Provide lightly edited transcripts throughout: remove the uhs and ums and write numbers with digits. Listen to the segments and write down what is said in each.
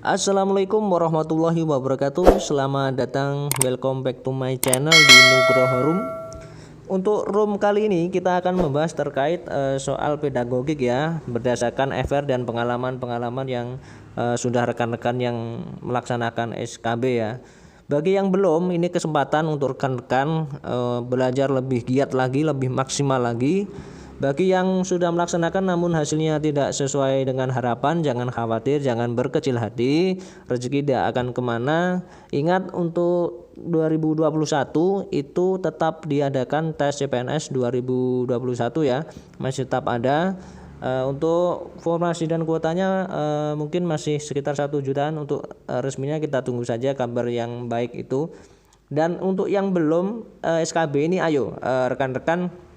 Assalamualaikum warahmatullahi wabarakatuh. Selamat datang, welcome back to my channel di Nugroho Room. Untuk room kali ini kita akan membahas terkait soal pedagogik ya, berdasarkan FR dan pengalaman-pengalaman yang sudah rekan-rekan yang melaksanakan SKB ya. Bagi yang belum, ini kesempatan untuk rekan-rekan belajar lebih giat lagi, lebih maksimal lagi. Bagi yang sudah melaksanakan namun hasilnya tidak sesuai dengan harapan, jangan khawatir, jangan berkecil hati, rezeki tidak akan kemana. Ingat, untuk 2021 itu tetap diadakan tes CPNS 2021 ya, masih tetap ada. Untuk formasi dan kuotanya mungkin masih sekitar 1 jutaan. Untuk resminya kita tunggu saja kabar yang baik itu. Dan untuk yang belum SKB ini, ayo rekan-rekan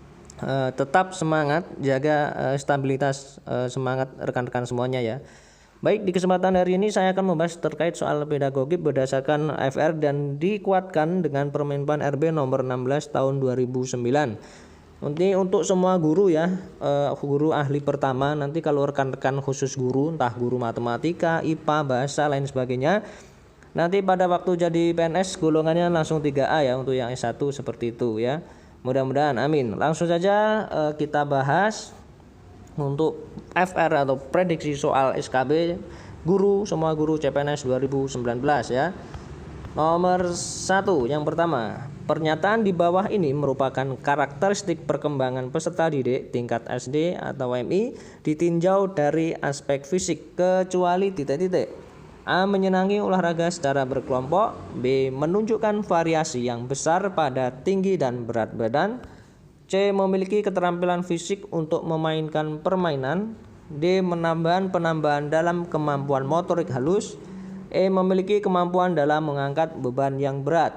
tetap semangat, jaga stabilitas semangat rekan-rekan semuanya ya. Baik, di kesempatan hari ini saya akan membahas terkait soal pedagogik berdasarkan FR dan dikuatkan dengan Permenpan RB nomor 16 tahun 2009. Nanti untuk semua guru ya, guru ahli pertama, nanti kalau rekan-rekan khusus guru, entah guru matematika, IPA, bahasa, lain sebagainya, nanti pada waktu jadi PNS golongannya langsung 3A ya, untuk yang S1 seperti itu ya. Mudah-mudahan, amin. Langsung saja kita bahas untuk FR atau prediksi soal SKB guru, semua guru CPNS 2019 ya. Nomor 1, yang pertama, pernyataan di bawah ini merupakan karakteristik perkembangan peserta didik tingkat SD atau MI ditinjau dari aspek fisik kecuali titik-titik. A. Menyenangi olahraga secara berkelompok. B. Menunjukkan variasi yang besar pada tinggi dan berat badan. C. Memiliki keterampilan fisik untuk memainkan permainan. D. Penambahan dalam kemampuan motorik halus. E. Memiliki kemampuan dalam mengangkat beban yang berat.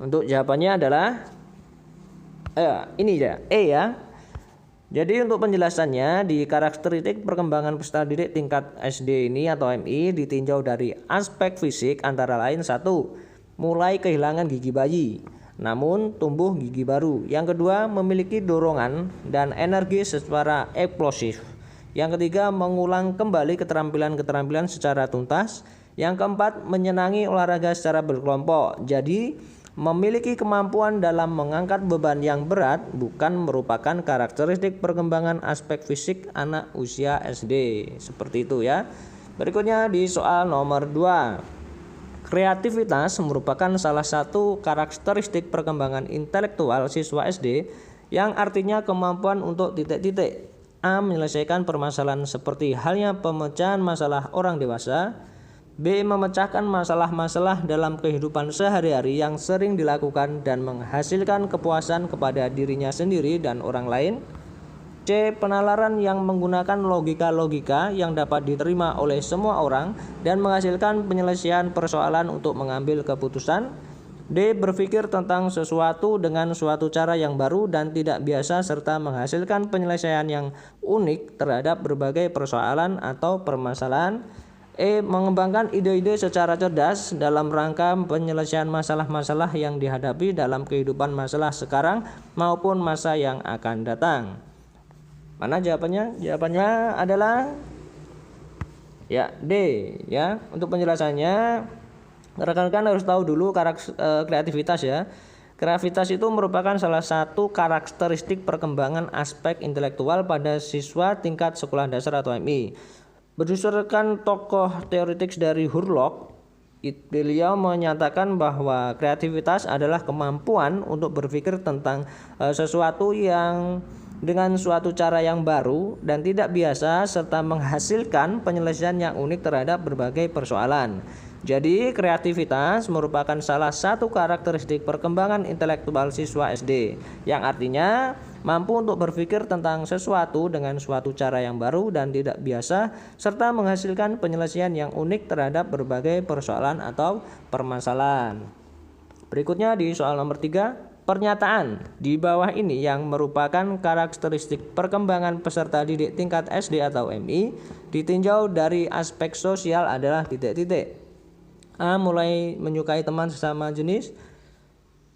Untuk jawabannya adalah ini ya, E ya. Jadi untuk penjelasannya, di karakteristik perkembangan peserta didik tingkat SD ini atau MI ditinjau dari aspek fisik antara lain: 1. Mulai kehilangan gigi bayi namun tumbuh gigi baru. Yang kedua, memiliki dorongan dan energi secara eksplosif. Yang ketiga, mengulang kembali keterampilan-keterampilan secara tuntas. Yang keempat, menyenangi olahraga secara berkelompok. Jadi memiliki kemampuan dalam mengangkat beban yang berat bukan merupakan karakteristik perkembangan aspek fisik anak usia SD. Seperti itu ya. Berikutnya di soal nomor 2. Kreativitas merupakan salah satu karakteristik perkembangan intelektual siswa SD, yang artinya kemampuan untuk titik-titik. A. Menyelesaikan permasalahan seperti halnya pemecahan masalah orang dewasa. B. Memecahkan masalah-masalah dalam kehidupan sehari-hari yang sering dilakukan dan menghasilkan kepuasan kepada dirinya sendiri dan orang lain. C. Penalaran yang menggunakan logika-logika yang dapat diterima oleh semua orang dan menghasilkan penyelesaian persoalan untuk mengambil keputusan. D. Berpikir tentang sesuatu dengan suatu cara yang baru dan tidak biasa serta menghasilkan penyelesaian yang unik terhadap berbagai persoalan atau permasalahan. E. Mengembangkan ide-ide secara cerdas dalam rangka penyelesaian masalah-masalah yang dihadapi dalam kehidupan masalah sekarang maupun masa yang akan datang. Mana jawabannya? Jawabannya adalah ya, D ya. Untuk penjelasannya, rekan-rekan harus tahu dulu kreativitas ya. Kreativitas itu merupakan salah satu karakteristik perkembangan aspek intelektual pada siswa tingkat sekolah dasar atau MI. Berdasarkan tokoh teoritik dari Hurlock, beliau menyatakan bahwa kreativitas adalah kemampuan untuk berpikir tentang sesuatu yang dengan suatu cara yang baru dan tidak biasa serta menghasilkan penyelesaian yang unik terhadap berbagai persoalan. Jadi kreativitas merupakan salah satu karakteristik perkembangan intelektual siswa SD, yang artinya mampu untuk berpikir tentang sesuatu dengan suatu cara yang baru dan tidak biasa serta menghasilkan penyelesaian yang unik terhadap berbagai persoalan atau permasalahan. Berikutnya di soal nomor 3. Pernyataan di bawah ini yang merupakan karakteristik perkembangan peserta didik tingkat SD atau MI ditinjau dari aspek sosial adalah titik-titik. A. Mulai menyukai teman sesama jenis,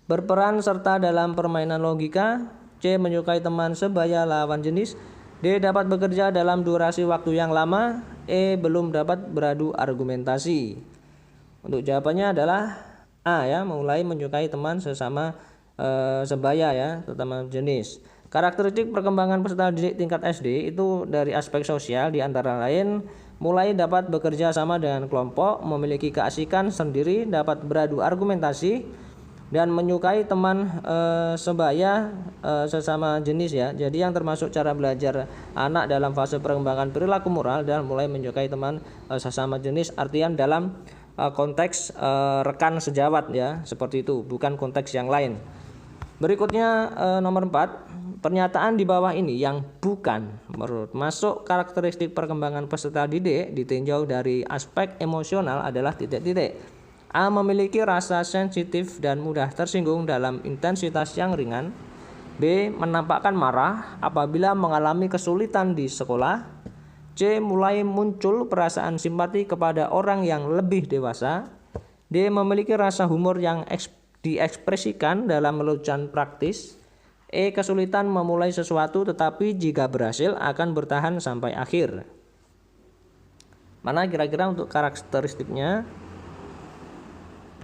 berperan serta dalam permainan logika. C. Menyukai teman sebaya lawan jenis. D. Dapat bekerja dalam durasi waktu yang lama. Belum dapat beradu argumentasi. Untuk jawabannya adalah A ya, mulai menyukai teman sesama sebaya ya, terutama jenis. Karakteristik perkembangan peserta didik tingkat SD itu dari aspek sosial di antara lain mulai dapat bekerja sama dengan kelompok, memiliki keasikan sendiri, dapat beradu argumentasi, dan menyukai teman sebaya sesama jenis ya. Jadi yang termasuk cara belajar anak dalam fase perkembangan perilaku moral dan mulai menyukai teman sesama jenis, artian dalam konteks rekan sejawat ya, seperti itu, bukan konteks yang lain. Berikutnya nomor 4, pernyataan di bawah ini yang bukan menurut masuk karakteristik perkembangan peserta didik ditinjau dari aspek emosional adalah titik-titik. A. Memiliki rasa sensitif dan mudah tersinggung dalam intensitas yang ringan. B. Menampakkan marah apabila mengalami kesulitan di sekolah. C. Mulai muncul perasaan simpati kepada orang yang lebih dewasa. D. Memiliki rasa humor yang diekspresikan dalam lelucon praktis. E. Kesulitan memulai sesuatu tetapi jika berhasil akan bertahan sampai akhir. Mana kira-kira untuk karakteristiknya?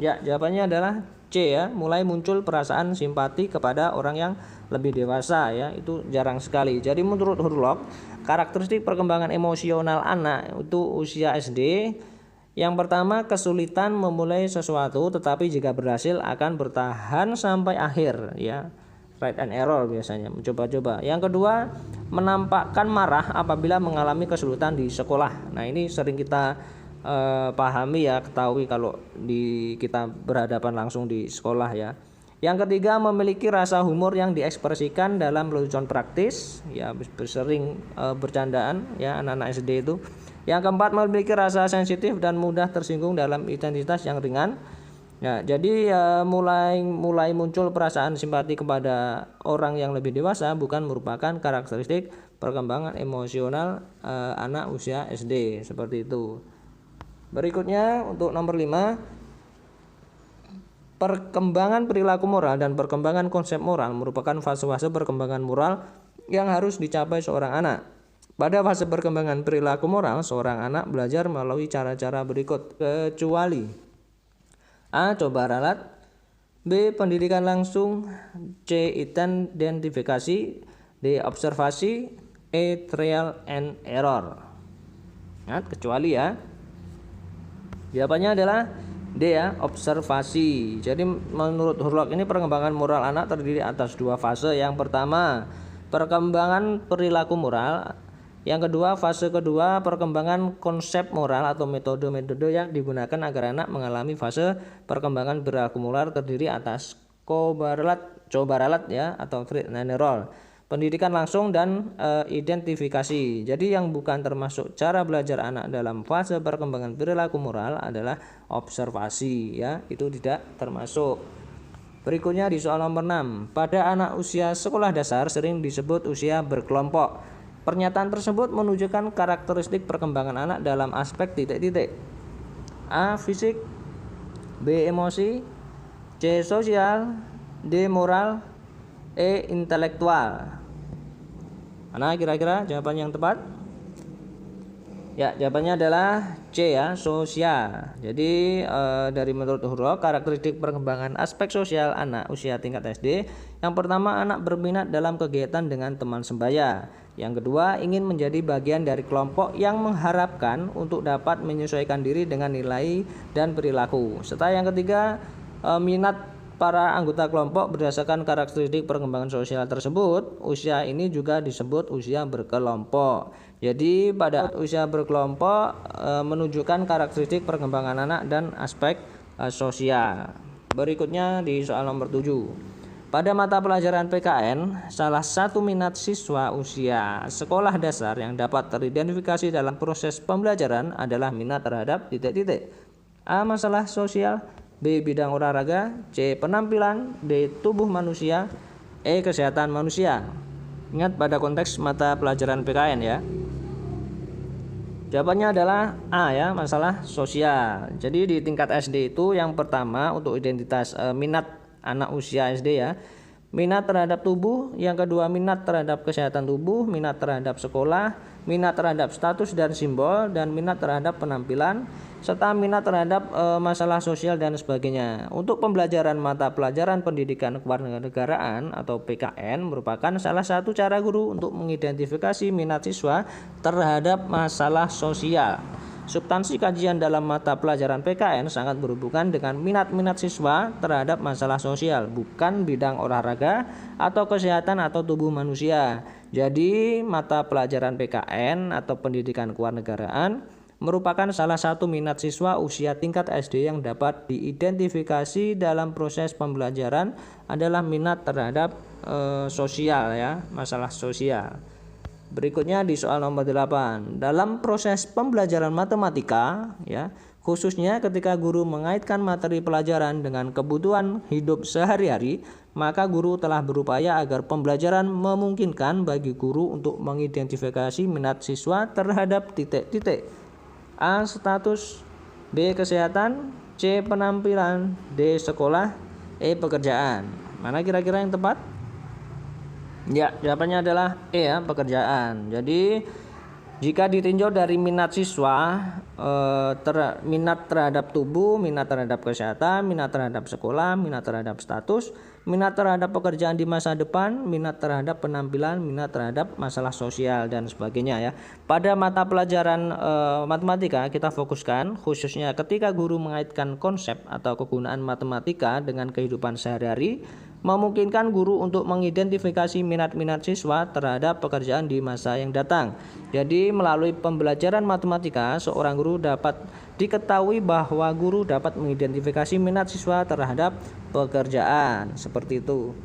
Ya, jawabannya adalah C ya, mulai muncul perasaan simpati kepada orang yang lebih dewasa ya, itu jarang sekali. Jadi menurut Hurlock, karakteristik perkembangan emosional anak itu usia SD, yang pertama kesulitan memulai sesuatu tetapi jika berhasil akan bertahan sampai akhir ya, right and error biasanya, mencoba-coba. Yang kedua, menampakkan marah apabila mengalami kesulitan di sekolah. Nah ini sering kita pahami ya, ketahui kalau kita berhadapan langsung di sekolah ya. Yang ketiga, memiliki rasa humor yang diekspresikan dalam lelucon praktis ya, sering bercandaan ya anak-anak SD itu. Yang keempat, memiliki rasa sensitif dan mudah tersinggung dalam intensitas yang ringan. Ya, jadi mulai muncul perasaan simpati kepada orang yang lebih dewasa bukan merupakan karakteristik perkembangan emosional anak usia SD, seperti itu. Berikutnya untuk nomor 5, perkembangan perilaku moral dan perkembangan konsep moral merupakan fase-fase perkembangan moral yang harus dicapai seorang anak. Pada fase perkembangan perilaku moral, seorang anak belajar melalui cara-cara berikut, kecuali A. Coba ralat, B. Pendidikan langsung, C. Identifikasi, D. Observasi, E. Trial and error. Nah, kecuali ya. Jawabannya adalah D ya, observasi. Jadi menurut Hurlock ini perkembangan moral anak terdiri atas 2 fase. Yang pertama, perkembangan perilaku moral. Yang kedua, fase kedua, perkembangan konsep moral atau metode-metode yang digunakan agar anak mengalami fase perkembangan perilaku moral terdiri atas coba ralat ya, atau trial and error, pendidikan langsung, dan identifikasi. Jadi yang bukan termasuk cara belajar anak dalam fase perkembangan perilaku moral adalah observasi ya, itu tidak termasuk. Berikutnya di soal nomor 6, pada anak usia sekolah dasar sering disebut usia berkelompok. Pernyataan tersebut menunjukkan karakteristik perkembangan anak dalam aspek titik-titik. A. Fisik, B. Emosi, C. Sosial, D. Moral, E. Intelektual. Mana kira-kira jawaban yang tepat? Ya, jawabannya adalah C ya, sosial. Jadi dari menurut Hurlock, karakteristik perkembangan aspek sosial anak usia tingkat SD. Yang pertama, anak berminat dalam kegiatan dengan teman sebaya. Yang kedua, ingin menjadi bagian dari kelompok yang mengharapkan untuk dapat menyesuaikan diri dengan nilai dan perilaku. Serta yang ketiga, minat para anggota kelompok berdasarkan karakteristik perkembangan sosial tersebut. Usia ini juga disebut usia berkelompok. Jadi pada usia berkelompok menunjukkan karakteristik perkembangan anak dan aspek sosial. Berikutnya di soal nomor 7. Pada mata pelajaran PKN, salah satu minat siswa usia sekolah dasar yang dapat teridentifikasi dalam proses pembelajaran adalah minat terhadap titik-titik. A. Masalah sosial, B. Bidang olahraga, C. Penampilan, D. Tubuh manusia, E. Kesehatan manusia. Ingat pada konteks mata pelajaran PKN ya. Jawabannya adalah A ya, masalah sosial. Jadi di tingkat SD itu yang pertama untuk identitas minat anak usia SD ya, minat terhadap tubuh. Yang kedua, minat terhadap kesehatan tubuh, minat terhadap sekolah, minat terhadap status dan simbol, dan minat terhadap penampilan, serta minat terhadap masalah sosial dan sebagainya. Untuk pembelajaran mata pelajaran pendidikan kewarganegaraan atau PKN merupakan salah satu cara guru untuk mengidentifikasi minat siswa terhadap masalah sosial. Substansi kajian dalam mata pelajaran PKN sangat berhubungan dengan minat-minat siswa terhadap masalah sosial, bukan bidang olahraga atau kesehatan atau tubuh manusia. Jadi, mata pelajaran PKN atau pendidikan kewarganegaraan merupakan salah satu minat siswa usia tingkat SD yang dapat diidentifikasi dalam proses pembelajaran adalah minat terhadap sosial ya, masalah sosial. Berikutnya di soal nomor 8. Dalam proses pembelajaran matematika ya, khususnya ketika guru mengaitkan materi pelajaran dengan kebutuhan hidup sehari-hari, maka guru telah berupaya agar pembelajaran memungkinkan bagi guru untuk mengidentifikasi minat siswa terhadap titik-titik. A. Status, B. Kesehatan, C. Penampilan, D. Sekolah, E. Pekerjaan. Mana kira-kira yang tepat? Ya, jawabannya adalah E ya, pekerjaan. Jadi jika ditinjau dari minat siswa, minat terhadap tubuh, minat terhadap kesehatan, minat terhadap sekolah, minat terhadap status, minat terhadap pekerjaan di masa depan, minat terhadap penampilan, minat terhadap masalah sosial dan sebagainya ya. Pada mata pelajaran matematika kita fokuskan khususnya ketika guru mengaitkan konsep atau kegunaan matematika dengan kehidupan sehari-hari, memungkinkan guru untuk mengidentifikasi minat-minat siswa terhadap pekerjaan di masa yang datang. Jadi melalui pembelajaran matematika, seorang guru dapat diketahui bahwa guru dapat mengidentifikasi minat siswa terhadap pekerjaan. Seperti itu.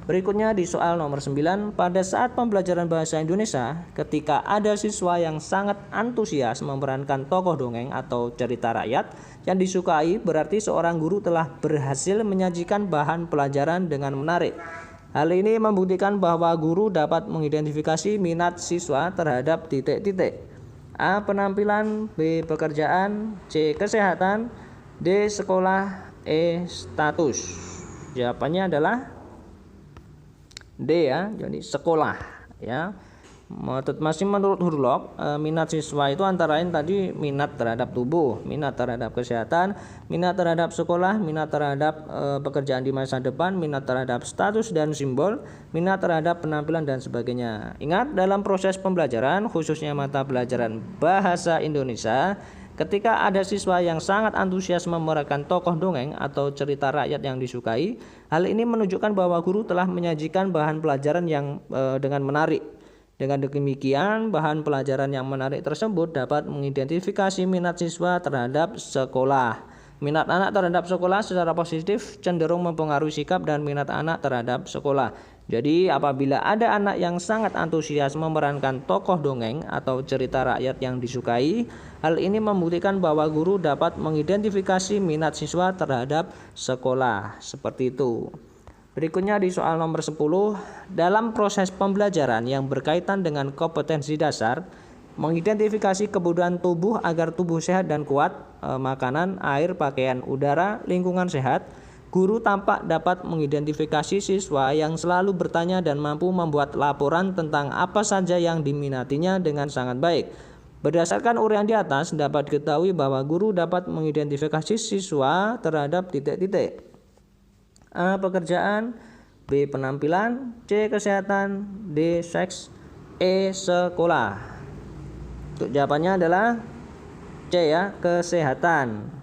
Berikutnya di soal nomor 9, pada saat pembelajaran bahasa Indonesia, ketika ada siswa yang sangat antusias memerankan tokoh dongeng atau cerita rakyat yang disukai, berarti seorang guru telah berhasil menyajikan bahan pelajaran dengan menarik. Hal ini membuktikan bahwa guru dapat mengidentifikasi minat siswa terhadap titik-titik. A. Penampilan, B. Pekerjaan, C. Kesehatan, D. Sekolah, E. Status. Jawabannya adalah D ya, jadi sekolah ya. Masih menurut Hurlok, minat siswa itu antara lain tadi minat terhadap tubuh, minat terhadap kesehatan, minat terhadap sekolah, minat terhadap pekerjaan di masa depan, minat terhadap status dan simbol, minat terhadap penampilan dan sebagainya. Ingat, dalam proses pembelajaran khususnya mata pelajaran bahasa Indonesia, ketika ada siswa yang sangat antusias memerankan tokoh dongeng atau cerita rakyat yang disukai, hal ini menunjukkan bahwa guru telah menyajikan bahan pelajaran yang dengan menarik. Dengan demikian, bahan pelajaran yang menarik tersebut dapat mengidentifikasi minat siswa terhadap sekolah. Minat anak terhadap sekolah secara positif cenderung mempengaruhi sikap dan minat anak terhadap sekolah. Jadi apabila ada anak yang sangat antusias memerankan tokoh dongeng atau cerita rakyat yang disukai, hal ini membuktikan bahwa guru dapat mengidentifikasi minat siswa terhadap sekolah. Seperti itu. Berikutnya di soal nomor 10, dalam proses pembelajaran yang berkaitan dengan kompetensi dasar, mengidentifikasi kebutuhan tubuh agar tubuh sehat dan kuat, makanan, air, pakaian, udara, lingkungan sehat, guru tampak dapat mengidentifikasi siswa yang selalu bertanya dan mampu membuat laporan tentang apa saja yang diminatinya dengan sangat baik. Berdasarkan uraian di atas, dapat diketahui bahwa guru dapat mengidentifikasi siswa terhadap titik-titik. A. Pekerjaan, B. Penampilan, C. Kesehatan, D. Seks, E. Sekolah. Untuk jawabannya adalah C ya, kesehatan.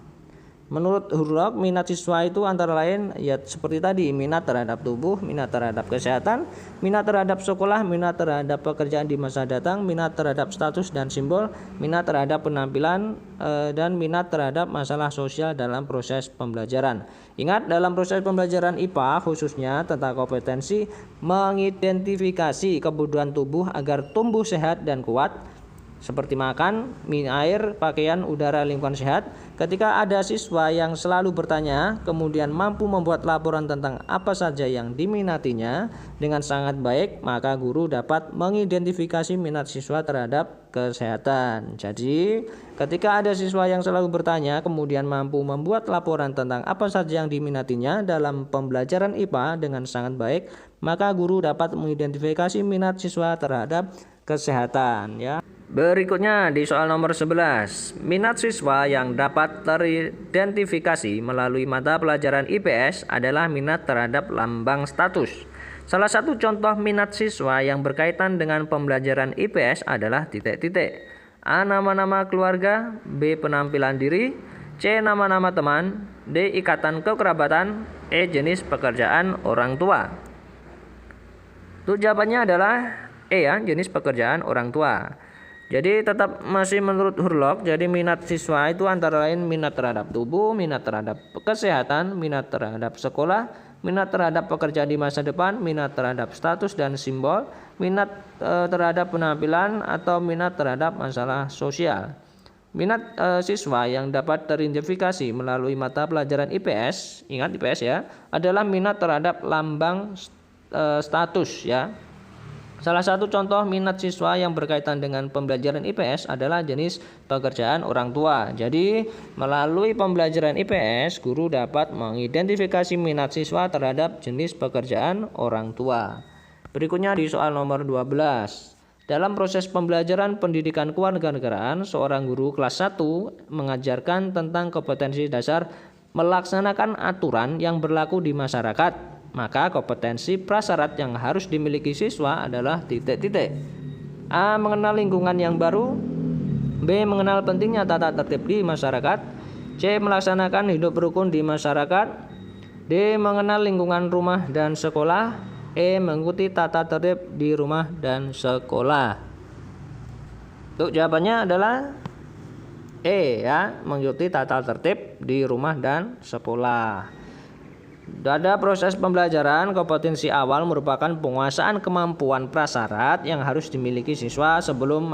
Menurut Hurlok, minat siswa itu antara lain ya seperti tadi, minat terhadap tubuh, minat terhadap kesehatan, minat terhadap sekolah, minat terhadap pekerjaan di masa datang, minat terhadap status dan simbol, minat terhadap penampilan, dan minat terhadap masalah sosial dalam proses pembelajaran. Ingat, dalam proses pembelajaran IPA khususnya tentang kompetensi mengidentifikasi kebutuhan tubuh agar tumbuh sehat dan kuat, seperti makan, air, pakaian, udara, lingkungan sehat. Ketika ada siswa yang selalu bertanya, kemudian mampu membuat laporan tentang apa saja yang diminatinya dengan sangat baik, maka guru dapat mengidentifikasi minat siswa terhadap kesehatan. Jadi, ketika ada siswa yang selalu bertanya, kemudian mampu membuat laporan tentang apa saja yang diminatinya dalam pembelajaran IPA dengan sangat baik, maka guru dapat mengidentifikasi minat siswa terhadap kesehatan ya. Berikutnya di soal nomor 11, minat siswa yang dapat teridentifikasi melalui mata pelajaran IPS adalah minat terhadap lambang status. Salah satu contoh minat siswa yang berkaitan dengan pembelajaran IPS adalah titik-titik. A. Nama-nama keluarga, B. Penampilan diri, C. Nama-nama teman, D. Ikatan kekerabatan, E. Jenis pekerjaan orang tua. Untuk jawabannya adalah E ya, jenis pekerjaan orang tua. Jadi tetap masih menurut Hurlock, jadi minat siswa itu antara lain minat terhadap tubuh, minat terhadap kesehatan, minat terhadap sekolah, minat terhadap pekerjaan di masa depan, minat terhadap status dan simbol, minat terhadap penampilan, atau minat terhadap masalah sosial. Minat siswa yang dapat teridentifikasi melalui mata pelajaran IPS, ingat IPS ya, adalah minat terhadap lambang status ya. Salah satu contoh minat siswa yang berkaitan dengan pembelajaran IPS adalah jenis pekerjaan orang tua. Jadi, melalui pembelajaran IPS, guru dapat mengidentifikasi minat siswa terhadap jenis pekerjaan orang tua. Berikutnya di soal nomor 12. Dalam proses pembelajaran pendidikan kewarganegaraan, seorang guru kelas 1 mengajarkan tentang kompetensi dasar melaksanakan aturan yang berlaku di masyarakat. Maka kompetensi prasyarat yang harus dimiliki siswa adalah titik-titik. A. Mengenal lingkungan yang baru, B. Mengenal pentingnya tata tertib di masyarakat, C. Melaksanakan hidup rukun di masyarakat, D. Mengenal lingkungan rumah dan sekolah, E. Mengikuti tata tertib di rumah dan sekolah. Untuk jawabannya adalah E ya, mengikuti tata tertib di rumah dan sekolah. Pada proses pembelajaran, kompetensi awal merupakan penguasaan kemampuan prasyarat yang harus dimiliki siswa sebelum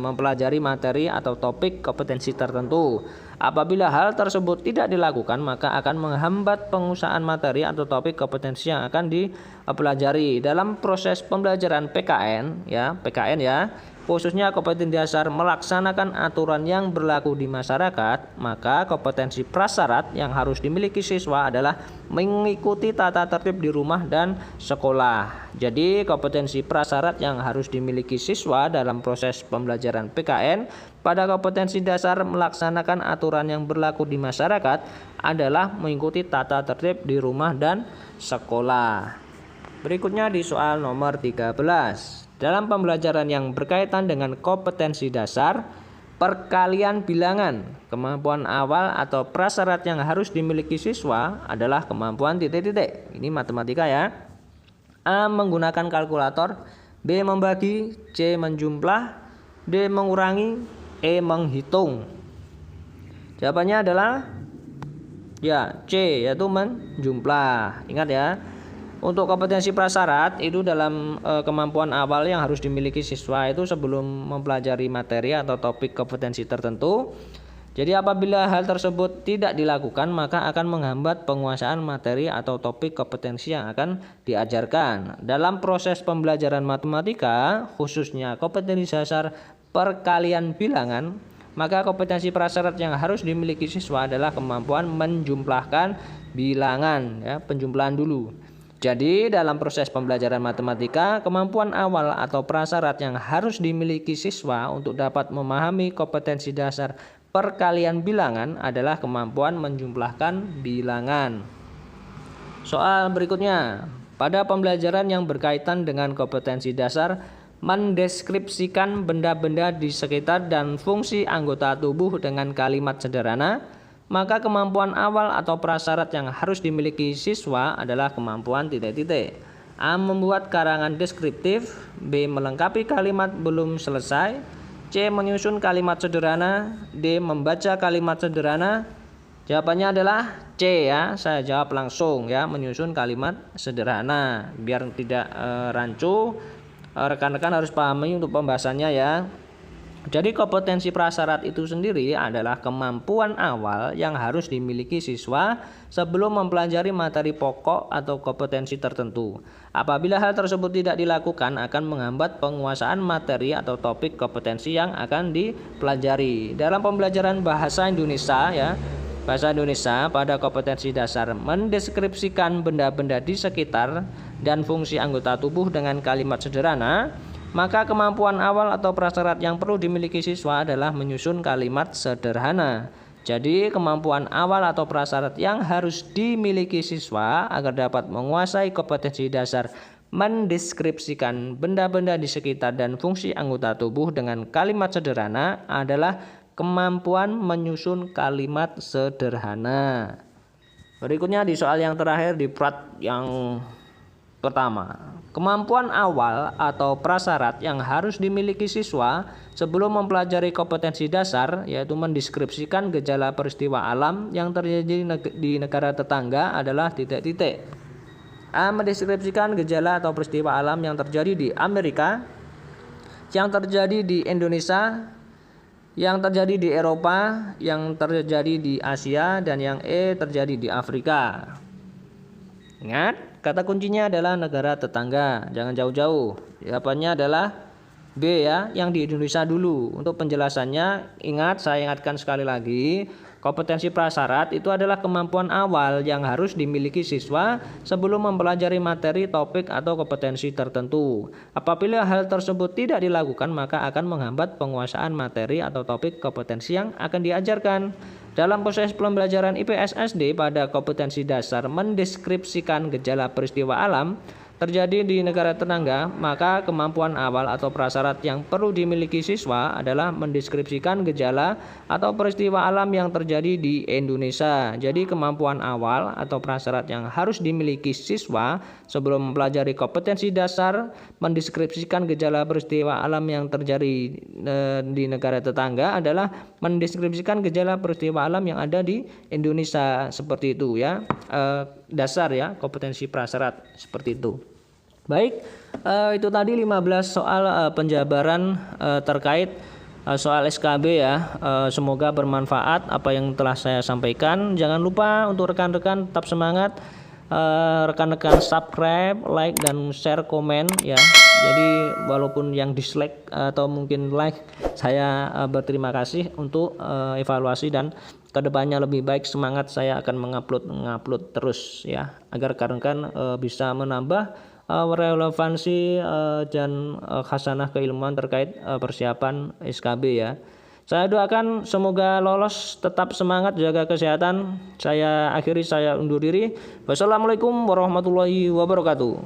mempelajari materi atau topik kompetensi tertentu. Apabila hal tersebut tidak dilakukan, maka akan menghambat penguasaan materi atau topik kompetensi yang akan dipelajari. Dalam proses pembelajaran PKN ya, khususnya kompetensi dasar melaksanakan aturan yang berlaku di masyarakat, maka kompetensi prasyarat yang harus dimiliki siswa adalah mengikuti tata tertib di rumah dan sekolah. Jadi kompetensi prasyarat yang harus dimiliki siswa dalam proses pembelajaran PKN pada kompetensi dasar melaksanakan aturan yang berlaku di masyarakat adalah mengikuti tata tertib di rumah dan sekolah. Berikutnya di soal nomor 13. Dalam pembelajaran yang berkaitan dengan kompetensi dasar, perkalian bilangan, kemampuan awal atau prasyarat yang harus dimiliki siswa adalah kemampuan titik-titik. Ini matematika ya. A. Menggunakan kalkulator, B. Membagi, C. Menjumlah, D. Mengurangi, E. Menghitung. Jawabannya adalah ya C, yaitu menjumlah. Ingat ya. Untuk kompetensi prasyarat itu dalam kemampuan awal yang harus dimiliki siswa itu sebelum mempelajari materi atau topik kompetensi tertentu. Jadi apabila hal tersebut tidak dilakukan, maka akan menghambat penguasaan materi atau topik kompetensi yang akan diajarkan. Dalam proses pembelajaran matematika, khususnya kompetensi dasar perkalian bilangan, maka kompetensi prasyarat yang harus dimiliki siswa adalah kemampuan menjumlahkan bilangan ya, penjumlahan dulu. Jadi dalam proses pembelajaran matematika, kemampuan awal atau prasyarat yang harus dimiliki siswa untuk dapat memahami kompetensi dasar perkalian bilangan adalah kemampuan menjumlahkan bilangan. Soal berikutnya, pada pembelajaran yang berkaitan dengan kompetensi dasar mendeskripsikan benda-benda di sekitar dan fungsi anggota tubuh dengan kalimat sederhana, maka kemampuan awal atau prasyarat yang harus dimiliki siswa adalah kemampuan titik-titik. A. Membuat karangan deskriptif, B. Melengkapi kalimat belum selesai, C. Menyusun kalimat sederhana, D. Membaca kalimat sederhana. Jawabannya adalah C ya, saya jawab langsung ya, menyusun kalimat sederhana. Biar tidak rancu, rekan-rekan harus pahami untuk pembahasannya ya. Jadi kompetensi prasyarat itu sendiri adalah kemampuan awal yang harus dimiliki siswa sebelum mempelajari materi pokok atau kompetensi tertentu. Apabila hal tersebut tidak dilakukan, akan menghambat penguasaan materi atau topik kompetensi yang akan dipelajari. Dalam pembelajaran bahasa Indonesia ya, bahasa Indonesia pada kompetensi dasar mendeskripsikan benda-benda di sekitar dan fungsi anggota tubuh dengan kalimat sederhana, maka kemampuan awal atau prasyarat yang perlu dimiliki siswa adalah menyusun kalimat sederhana. Jadi kemampuan awal atau prasyarat yang harus dimiliki siswa agar dapat menguasai kompetensi dasar mendeskripsikan benda-benda di sekitar dan fungsi anggota tubuh dengan kalimat sederhana adalah kemampuan menyusun kalimat sederhana. Berikutnya di soal yang terakhir di part yang pertama. Kemampuan awal atau prasyarat yang harus dimiliki siswa sebelum mempelajari kompetensi dasar yaitu mendeskripsikan gejala peristiwa alam yang terjadi di negara tetangga adalah titik-titik. A. Mendeskripsikan gejala atau peristiwa alam yang terjadi di Amerika, yang terjadi di Indonesia, yang terjadi di Eropa, yang terjadi di Asia, dan yang E terjadi di Afrika. Ingat, kata kuncinya adalah negara tetangga, jangan jauh-jauh. Jawabannya adalah B ya, yang di Indonesia dulu. Untuk penjelasannya, saya ingatkan sekali lagi, kompetensi prasyarat itu adalah kemampuan awal yang harus dimiliki siswa sebelum mempelajari materi, topik, atau kompetensi tertentu. Apabila hal tersebut tidak dilakukan, maka akan menghambat penguasaan materi atau topik kompetensi yang akan diajarkan. Dalam proses pembelajaran IPS SD pada kompetensi dasar mendeskripsikan gejala peristiwa alam terjadi di negara tetangga, maka kemampuan awal atau prasyarat yang perlu dimiliki siswa adalah mendeskripsikan gejala atau peristiwa alam yang terjadi di Indonesia. Jadi kemampuan awal atau prasyarat yang harus dimiliki siswa sebelum mempelajari kompetensi dasar mendeskripsikan gejala peristiwa alam yang terjadi di negara tetangga adalah mendeskripsikan gejala peristiwa alam yang ada di Indonesia, seperti itu ya. Dasar ya, kompetensi prasyarat seperti itu. Baik, itu tadi 15 soal penjabaran terkait soal SKB ya. Semoga bermanfaat apa yang telah saya sampaikan. Jangan lupa untuk rekan-rekan tetap semangat, rekan-rekan subscribe, like, dan share, komen ya. Jadi walaupun yang dislike atau mungkin like, saya berterima kasih untuk evaluasi dan kedepannya lebih baik. Semangat, saya akan mengupload terus ya, agar rekan-rekan bisa menambah relevansi dan khasanah keilmuan terkait persiapan SKB ya. Saya doakan semoga lolos, tetap semangat, jaga kesehatan. Saya undur diri. Wassalamualaikum warahmatullahi wabarakatuh.